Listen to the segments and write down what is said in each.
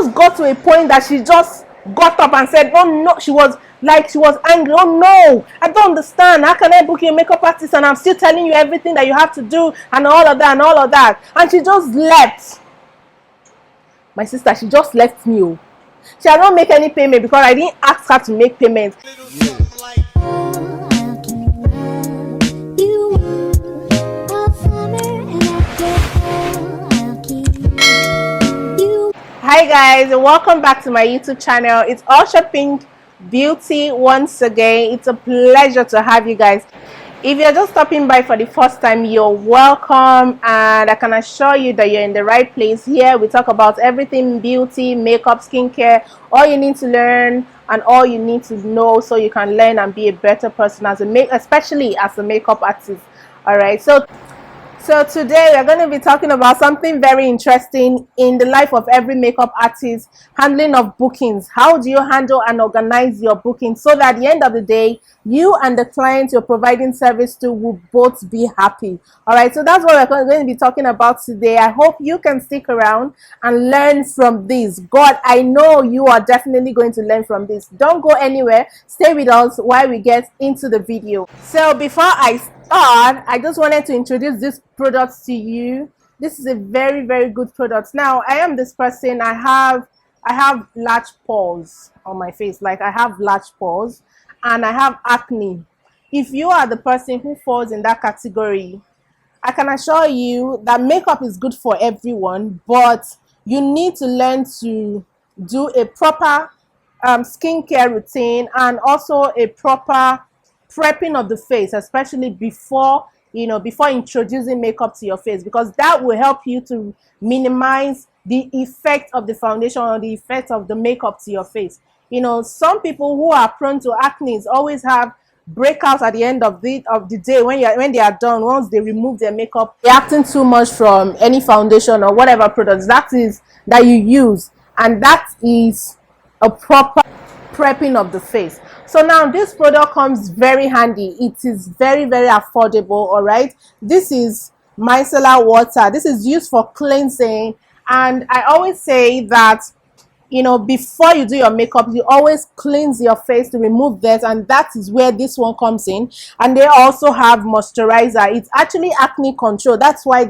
just got to a point that she just got up and said, oh no, she was angry. Oh no, I don't understand. How can I book you a makeup artist and I'm still telling you everything that you have to do and all of that and all of that? And she just left. My sister, she just left me. Oh. She has not make any payment because I didn't ask her to make payment. Hi guys, and welcome back to my YouTube channel. It's Usha Pink Beauty once again. It's a pleasure to have you guys. If you're just stopping by for the first time, you're welcome, and I can assure you that you're in the right place. Here we talk about everything beauty, makeup, skincare, all you need to learn and all you need to know so you can learn and be a better person especially as a makeup artist. All right, so today we're going to be talking about something very interesting in the life of every makeup artist: handling of bookings. How do you handle and organize your bookings so that at the end of the day, you and the client you're providing service to will both be happy? All right, so that's what we're going to be talking about today. I hope you can stick around and learn from this. God, I know you are definitely going to learn from this. Don't go anywhere. Stay with us while we get into the video. So before I start, I just wanted to introduce this product to you. This is a very, very good product. Now, I am this person. I have large pores on my face. Like, I have large pores and I have acne. If you are the person who falls in that category, I can assure you that makeup is good for everyone, but you need to learn to do a proper skincare routine and also a proper prepping of the face, especially before introducing makeup to your face, because that will help you to minimize the effect of the foundation or the effect of the makeup to your face. Some people who are prone to acne always have breakouts at the end of the day when they are done. Once they remove their makeup, they're acting too much from any foundation or whatever products that you use, and that is a proper prepping of the face. So now this product comes very handy. It is very, very affordable. All right, this is micellar water. This is used for cleansing, and I always say that before you do your makeup, you always cleanse your face to remove dirt, and that is where this one comes in. And they also have moisturizer. It's actually acne control. That's why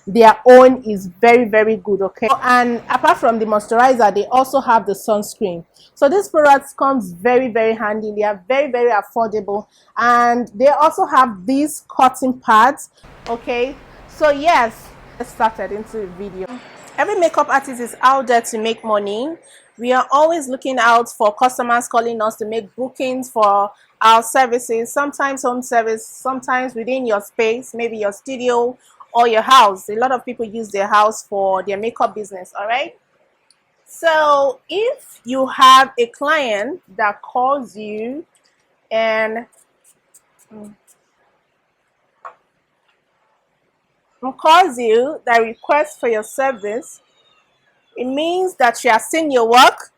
their own is very, very good. Okay, and apart from the moisturizer, they also have the sunscreen. So this product comes very, very handy. They are very, very affordable, and they also have these cotton pads. Okay, so yes, let's start into the video. Every makeup artist is out there to make money. We are always looking out for customers calling us to make bookings for our services, sometimes home service, sometimes within your space, maybe your studio or your house. A lot of people use their house for their makeup business. All right, so if you have a client that calls you and that requests for your service, it means that she has seen your work.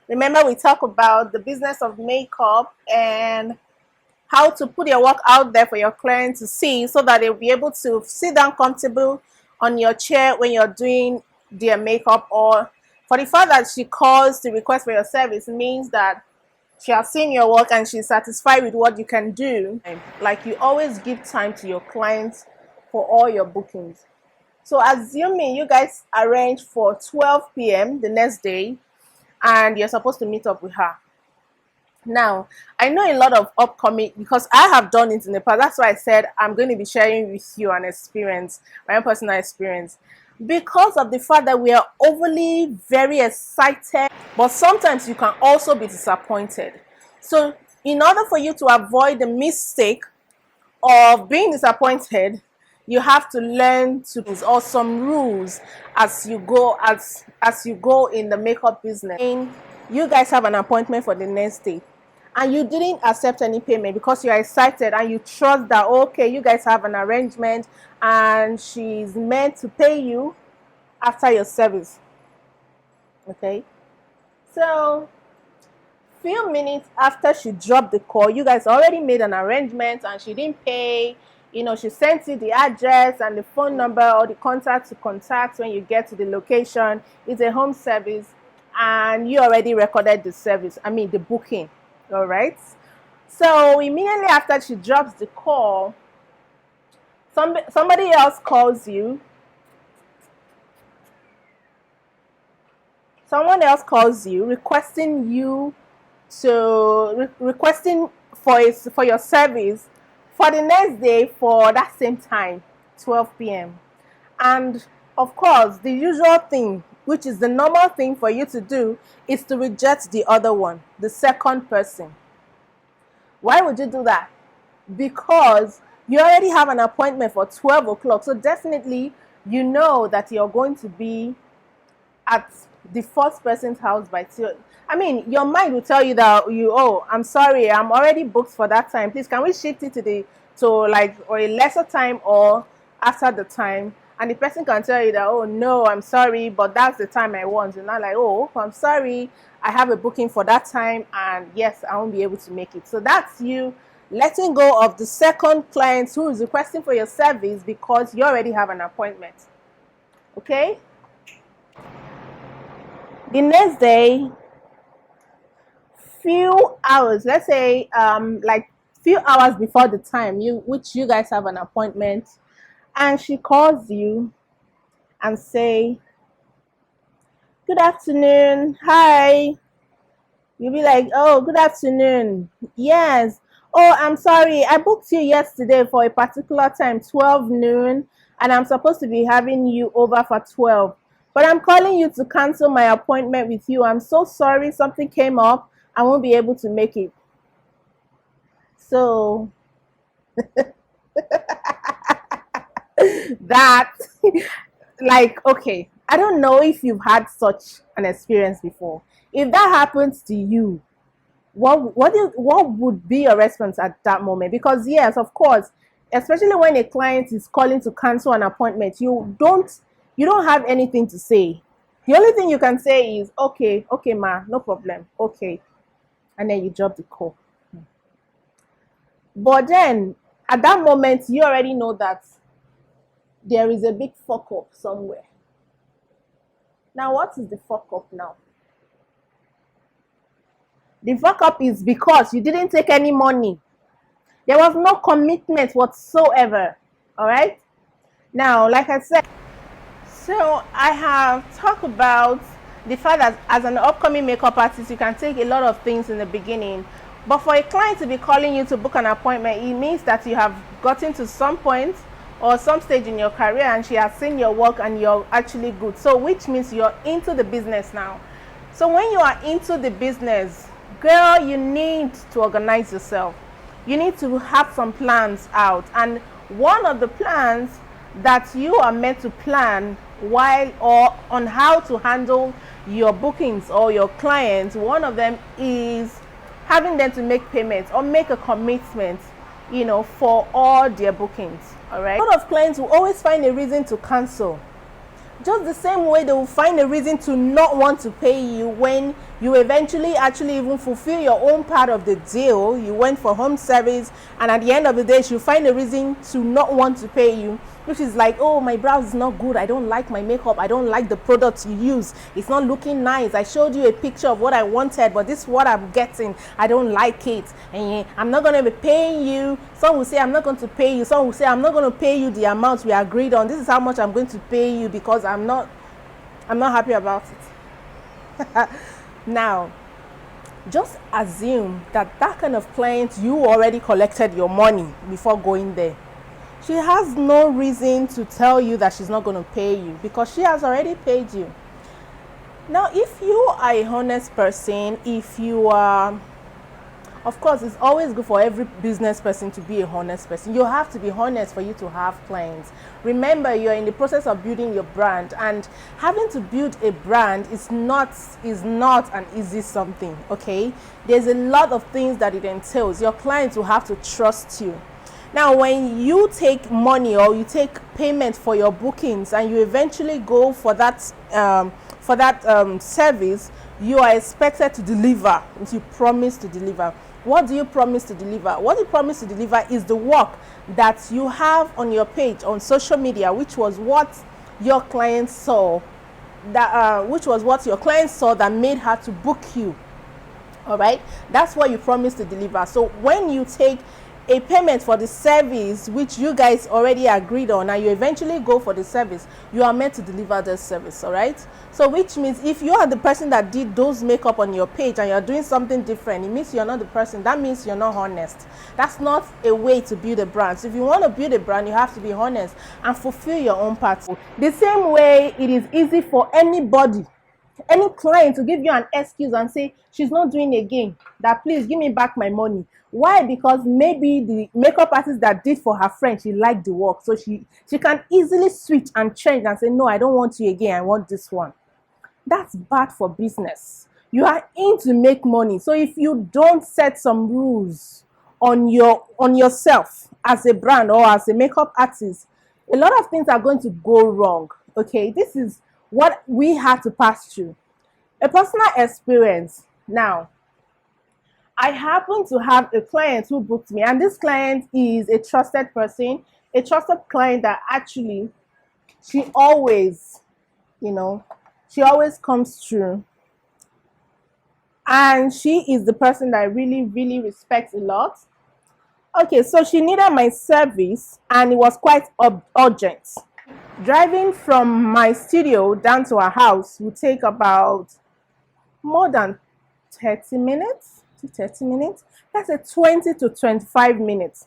Remember, we talk about the business of makeup and how to put your work out there for your client to see, so that they'll be able to sit down comfortable on your chair when you're doing their makeup. Or for the fact that she calls to request for your service means that she has seen your work and she's satisfied with what you can do. Like, you always give time to your clients for all your bookings. So assuming you guys arrange for 12 p.m. the next day and you're supposed to meet up with her. Now, I know a lot of upcoming, because I have done it in the past. That's why I said I'm going to be sharing with you an experience, my own personal experience, because of the fact that we are overly very excited, but sometimes you can also be disappointed. So in order for you to avoid the mistake of being disappointed, you have to learn to use some rules as you go in the makeup business. And you guys have an appointment for the next day and you didn't accept any payment because you're excited and you trust that, okay, you guys have an arrangement and she's meant to pay you after your service. Okay, so few minutes after she dropped the call, you guys already made an arrangement and she didn't pay. She sent you the address and the phone number or the contact to contact when you get to the location. It's a home service. and you already recorded the service, I mean the booking. All right. So immediately after she drops the call, somebody else calls you. Someone else calls you requesting you to requesting for your service for the next day for that same time, 12 p.m. And of course, the usual thing, which is the normal thing for you to do, is to reject the other one, the second person. Why would you do that? Because you already have an appointment for 12 o'clock. So definitely you know that you're going to be at the first person's house by 2. I mean, your mind will tell you that oh, I'm sorry, I'm already booked for that time. Please, can we shift it to like or a lesser time or after the time? And the person can tell you that, oh no, I'm sorry, but that's the time I want. And not like, oh, I'm sorry, I have a booking for that time, and yes, I won't be able to make it. So that's you letting go of the second client who is requesting for your service because you already have an appointment. Okay? The next day, few hours, let's say like few hours before the time which you guys have an appointment, and she calls you and say, good afternoon, hi. You'll be like, oh, good afternoon, yes, oh, I'm sorry, I booked you yesterday for a particular time, 12 noon, and I'm supposed to be having you over for 12, but I'm calling you to cancel my appointment with you. I'm so sorry, something came up, I won't be able to make it. So that like, okay, I don't know if you've had such an experience before. If that happens to you, what would be your response at that moment? Because yes, of course, especially when a client is calling to cancel an appointment, you don't have anything to say. The only thing you can say is, okay, ma, no problem, okay, and then you drop the call. But then at that moment, you already know that there is a big fuck up somewhere. Now, what is the fuck up now? The fuck up is because you didn't take any money. There was no commitment whatsoever. All right? Now, like I said, so I have talked about the fact that as an upcoming makeup artist, you can take a lot of things in the beginning. But for a client to be calling you to book an appointment, it means that you have gotten to some point or some stage in your career and she has seen your work and you're actually good. So which means you're into the business now. So when you are into the business, girl, you need to organize yourself. You need to have some plans out. And one of the plans that you are meant to plan while or on how to handle your bookings or your clients, one of them is having them to make payments or make a commitment, you know, for all their bookings. All right. A lot of clients will always find a reason to cancel. Just the same way they will find a reason to not want to pay you when you eventually actually even fulfill your own part of the deal. You went for home service and at the end of the day she'll find a reason to not want to pay you, which is like, oh, my brows is not good, I don't like my makeup, I don't like the products you use, it's not looking nice, I showed you a picture of what I wanted but this is what I'm getting, I don't like it, and I'm not going to be paying you. Some will say I'm not going to pay you, some will say I'm not going to pay you the amount we agreed on, this is how much I'm going to pay you because I'm not happy about it. Now, just assume that kind of client, you already collected your money before going there. She has no reason to tell you that she's not going to pay you because she has already paid you. Now, if you are a honest person, if you are, of course, it's always good for every business person to be a honest person. You have to be honest for you to have clients. Remember, you're in the process of building your brand, and having to build a brand is not an easy something, okay? There's a lot of things that it entails. Your clients will have to trust you. Now, when you take money or you take payment for your bookings and you eventually go for that service, you are expected to deliver. You promise to deliver. What do you promise to deliver? What you promise to deliver is the work that you have on your page on social media, which was what your clients saw that which was what your client saw that made her to book you. All right, that's what you promised to deliver. So when you take a payment for the service which you guys already agreed on and you eventually go for the service, you are meant to deliver the service. All right, so which means if you are the person that did those makeup on your page and you're doing something different, it means you're not the person. That means you're not honest. That's not a way to build a brand. So if you want to build a brand, you have to be honest and fulfill your own part. The same way it is easy for anybody, any client, to give you an excuse and say she's not doing again, that please give me back my money. Why? Because maybe the makeup artist that did for her friend, she liked the work, so she can easily switch and change and say, no, I don't want you again, I want this one. That's bad for business. You are in to make money. So if you don't set some rules on yourself as a brand or as a makeup artist, a lot of things are going to go wrong. Okay, this is what we had to pass through. A personal experience. Now, I happen to have a client who booked me, and this client is a trusted person, a trusted client that actually she always comes through, and she is the person that I really respect a lot. Okay, so she needed my service and it was quite urgent. Driving from my studio down to her house would take about more than 30 minutes to 30 minutes. That's a 20 to 25 minutes.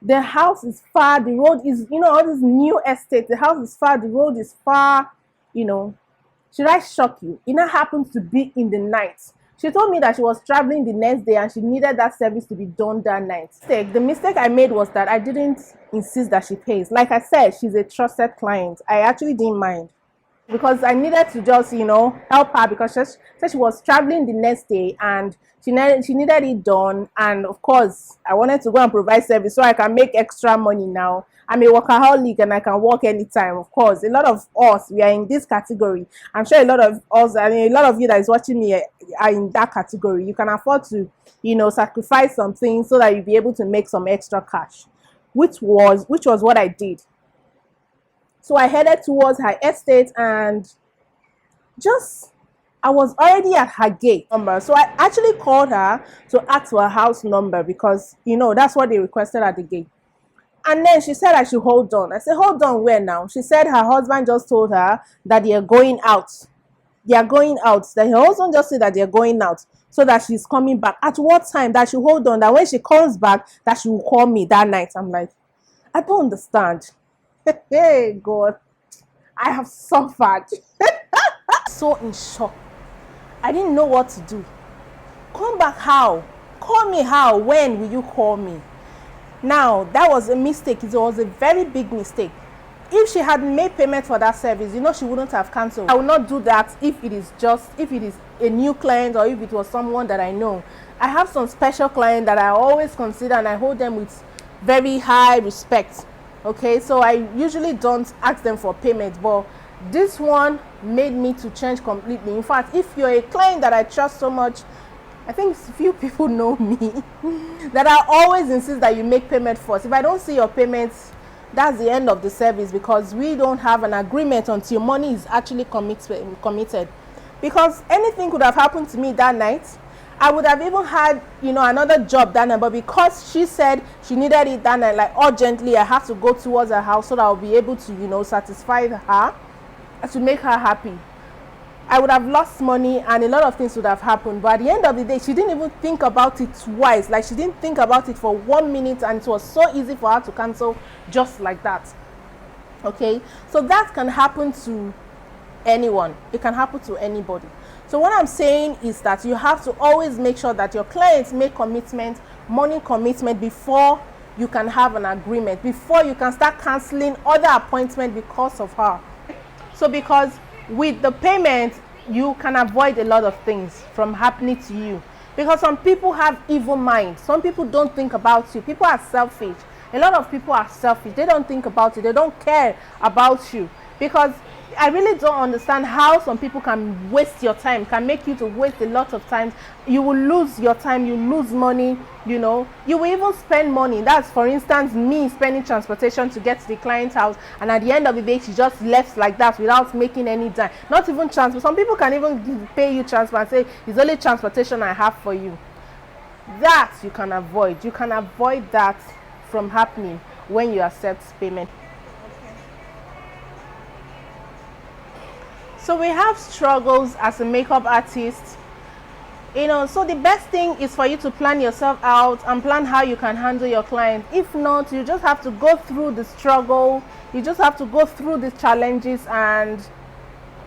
The house is far, the road is, all this new estate, the house is far, the road is far, Should I shock you? It now happens to be in the night. She told me that she was traveling the next day and she needed that service to be done that night. The mistake I made was that I didn't insist that she pays. Like I said, she's a trusted client. I actually didn't mind, because I needed to just, help her, because she said she was traveling the next day and she needed it done. And of course, I wanted to go and provide service so I can make extra money now. I'm a workaholic and I can work anytime. Of course, a lot of us, we are in this category. I'm sure a lot of us, a lot of you that is watching me are in that category. You can afford to, sacrifice something so that you'll be able to make some extra cash, which was what I did. So I headed towards her estate and I was already at her gate number. So I actually called her to ask for her house number, because, that's what they requested at the gate. And then she said I should hold on. I said, hold on, where now? She said her husband just told her that they are going out. They are going out. That her husband just said that they are going out, so that she's coming back. At what time? That she hold on. That when she comes back, that she will call me that night. I'm like, I don't understand. Hey, God, I have suffered. So in shock. I didn't know what to do. Come back how? Call me how? When will you call me? Now, that was a mistake. It was a very big mistake. If she had made payment for that service, she wouldn't have cancelled. I would not do that if it is a new client, or if it was someone that I know. I have some special clients that I always consider and I hold them with very high respect. Okay, so I usually don't ask them for payment, but this one made me to change completely. In fact, if you're a client that I trust so much, I think few people know me, that I always insist that you make payment first. If I don't see your payments, that's the end of the service, because we don't have an agreement until money is actually committed. Because anything could have happened to me that night. I would have even had, another job that night, but because she said she needed it that night, like urgently, I have to go towards her house so that I'll be able to, satisfy her, to make her happy. I would have lost money and a lot of things would have happened. But at the end of the day, she didn't even think about it twice. Like, she didn't think about it for 1 minute, and it was so easy for her to cancel just like that. Okay, so that can happen to anyone. It can happen to anybody. So what I'm saying is that you have to always make sure that your clients make commitment, money commitment, before you can have an agreement, before you can start canceling other appointments because of her. So because with the payment, you can avoid a lot of things from happening to you, because some people have evil minds. Some people don't think about you. People are selfish. A lot of people are selfish. They don't think about you. They don't care about you, because I really don't understand how some people can waste your time, can make you to waste a lot of time. You will lose your time, you lose money, you know, you will even spend money. That's, for instance, me spending transportation to get to the client's house, and at the end of the day she just left like that without making any dime. Not even transport. Some people can even pay you transport and say it's only transportation I have for you. That you can avoid. You can avoid that from happening when you accept payment. So we have struggles as a makeup artist, you know, so the best thing is for you to plan yourself out and plan how you can handle your client. If not, you just have to go through the struggle, you just have to go through the challenges and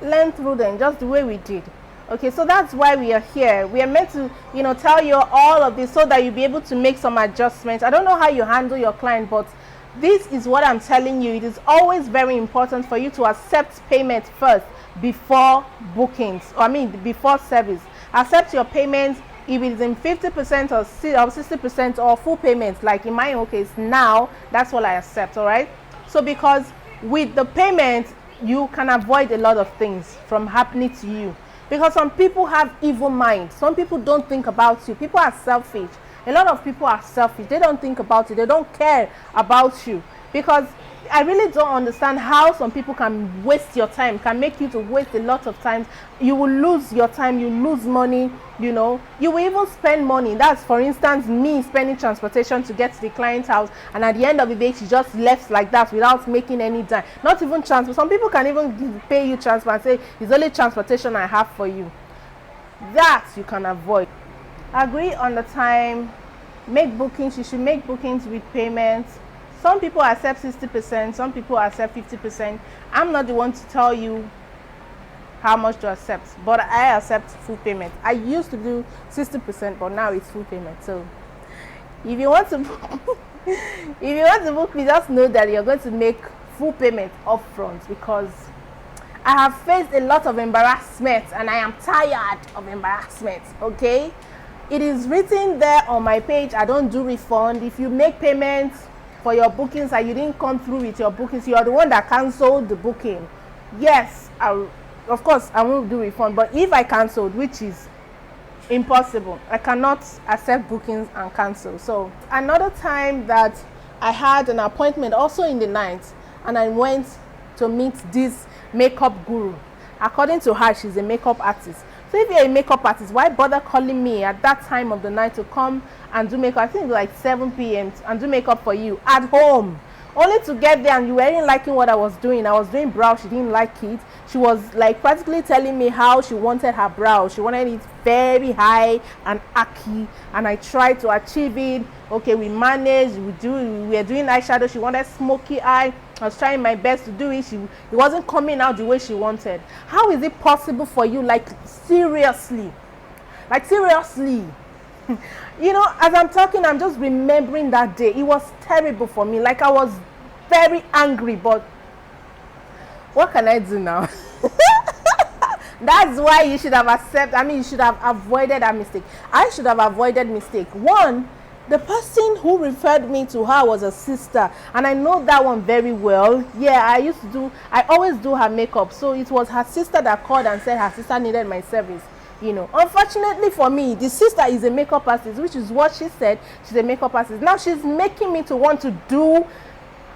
learn through them, just the way we did. Okay, so that's why we are here. We are meant to, you know, tell you all of this so that you'll be able to make some adjustments. I don't know how you handle your client, but this is what I'm telling you. It is always very important for you to accept payment first before bookings, before service. Accept your payments if it is in 50% or 60% or full payments. Like in my own case now, that's what I accept. All right, so because with the payment you can avoid a lot of things from happening to you, because some people have evil minds. Some people don't think about you. People are selfish. A lot of people are selfish. They don't think about you. They don't care about you. Because I really don't understand how some people can waste your time, can make you to waste a lot of time. You will lose your time, you lose money, you know, you will even spend money. That's, for instance, me spending transportation to get to the client's house, and at the end of the day she just left like that without making any dime. Not even transport. Some people can even pay you transport and say it's only transportation I have for you. That you can avoid. Agree on the time, make bookings. You should make bookings with payments. Some people accept 60%, some people accept 50%. I'm not the one to tell you how much to accept, but I accept full payment. I used to do 60%, but now it's full payment. So if you want to if you want to book me, just know that you're going to make full payment upfront, because I have faced a lot of embarrassment and I am tired of embarrassment. Okay, it is written there on my page. I don't do refund. If you make payments for your bookings and you didn't come through with your bookings, you are the one that canceled the booking. Yes, of course I won't do refund, but if I canceled, which is impossible, I cannot accept bookings and cancel. So another time that I had an appointment also in the night, and I went to meet this makeup guru. According to her, she's a makeup artist. So if you're a makeup artist, why bother calling me at that time of the night to come and do makeup? I think like 7 p.m. and do makeup for you at home, only to get there and you weren't liking what I was doing. I was doing brow, she didn't like it. She was like practically telling me how she wanted her brow. She wanted it very high and archy, and I tried to achieve it. Okay, we managed, we were doing eyeshadow. She wanted smoky eye. I was trying my best to do it. It wasn't coming out the way she wanted. How is it possible for you? Like seriously, you know, as I'm talking, I'm just remembering that day. It was terrible for me. Like I was very angry, but what can I do now? That's why you should have you should have avoided that mistake. I should have avoided mistake. One, the person who referred me to her was a sister, and I know that one very well. Yeah, I always do her makeup. So it was her sister that called and said her sister needed my service. You know, unfortunately for me, the sister is a makeup artist, which is what she said. She's a makeup artist. Now she's making me to want to do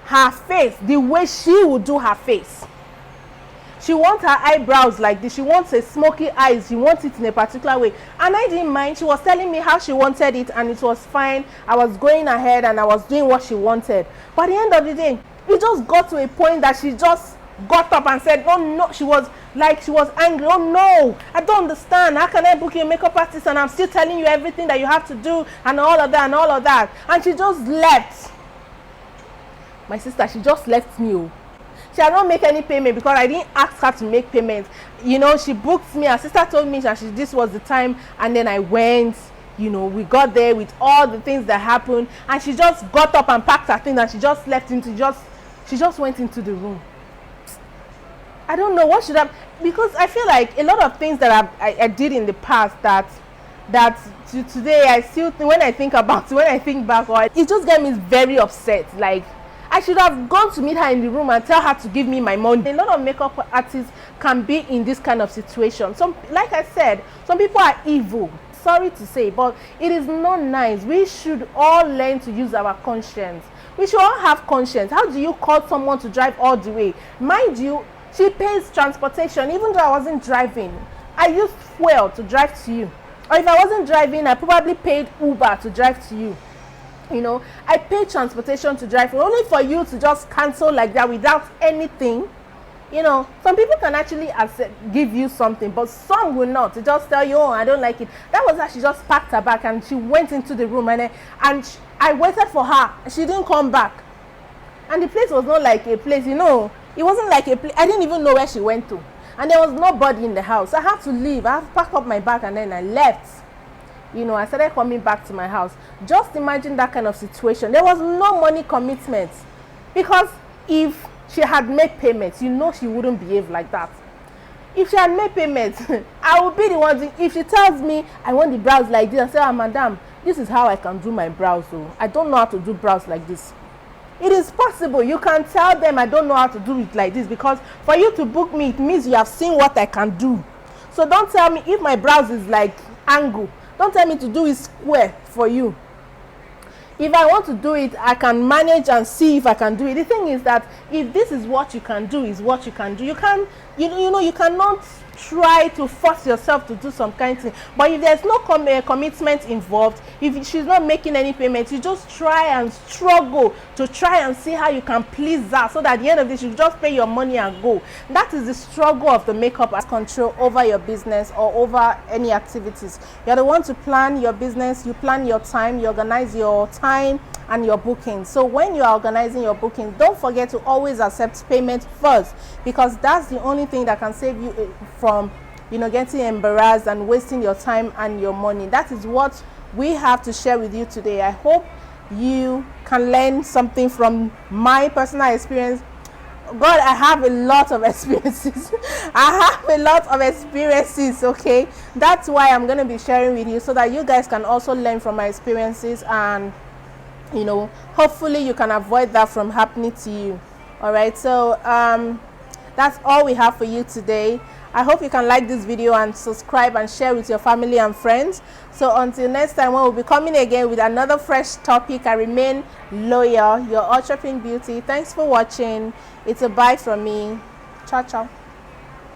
her face the way she would do her face. She wants her eyebrows like this. She wants a smoky eyes. She wants it in a particular way. And I didn't mind. She was telling me how she wanted it, and it was fine. I was going ahead and I was doing what she wanted. But at the end of the day, it just got to a point that she just got up and said, oh no, she was angry. Oh no, I don't understand. How can I book you a makeup artist and I'm still telling you everything that you have to do and all of that. And she just left. My sister, she just left me. She had not make any payment because I didn't ask her to make payment. You know, she booked me. Her sister told me that this was the time, and then I went. You know, we got there with all the things that happened, and she just got up and packed her things and she just left she just went into the room. I don't know what should have, because I feel like a lot of things that I did in the past that today I still when I think back, or it just gets me very upset. Like I should have gone to meet her in the room and tell her to give me my money. A lot of makeup artists can be in this kind of situation. Like I said, some people are evil. Sorry to say, but it is not nice. We should all learn to use our conscience. We should all have conscience. How do you call someone to drive all the way? Mind you, she pays transportation. Even though I wasn't driving, I used fuel to drive to you. Or if I wasn't driving, I probably paid Uber to drive to you. You know, I paid transportation to drive, only for you to just cancel like that without anything. You know, some people can actually give you something, but some will not. They just tell you, oh, I don't like it. That was how she just packed her bag and she went into the room, and I waited for her. She didn't come back. And the place was not like a place, you know. It wasn't like a place. I didn't even know where she went to. And there was nobody in the house. I had to leave. I had to pack up my bag and then I left. You know, I started coming back to my house. Just imagine that kind of situation. There was no money commitment. Because if she had made payments, you know she wouldn't behave like that. If she had made payments, I would be the one if she tells me, I want the brows like this, I say, madam, this is how I can do my brows. So I don't know how to do brows like this. It is possible. You can tell them I don't know how to do it like this, because for you to book me, it means you have seen what I can do. So don't tell me if my brows is like angle. Don't tell me to do it square for you. If I want to do it, I can manage and see if I can do it. The thing is that if this is what you can do, is what you can do. You can, you know, you cannot try to force yourself to do some kind of thing. But if there's no commitment involved, if she's not making any payments, you just try and struggle to try and see how you can please her, so that at the end of this, you just pay your money and go. That is the struggle of the makeup as control over your business or over any activities. You're the one to plan your business, you plan your time, you organize your time and your booking. So when you are organizing your booking, don't forget to always accept payment first, because that's the only thing that can save you from, you know, getting embarrassed and wasting your time and your money. That is what we have to share with you today. I hope you can learn something from my personal experience. God, I have a lot of experiences. I have a lot of experiences, okay? That's why I'm going to be sharing with you, so that you guys can also learn from my experiences, and you know, hopefully you can avoid that from happening to you. All right, so that's all we have for you today. I hope you can like this video and subscribe and share with your family and friends. So until next time, when we'll be coming again with another fresh topic, I remain loyal, your Ultra Pink Beauty. Thanks for watching. It's a bye from me. Ciao, ciao.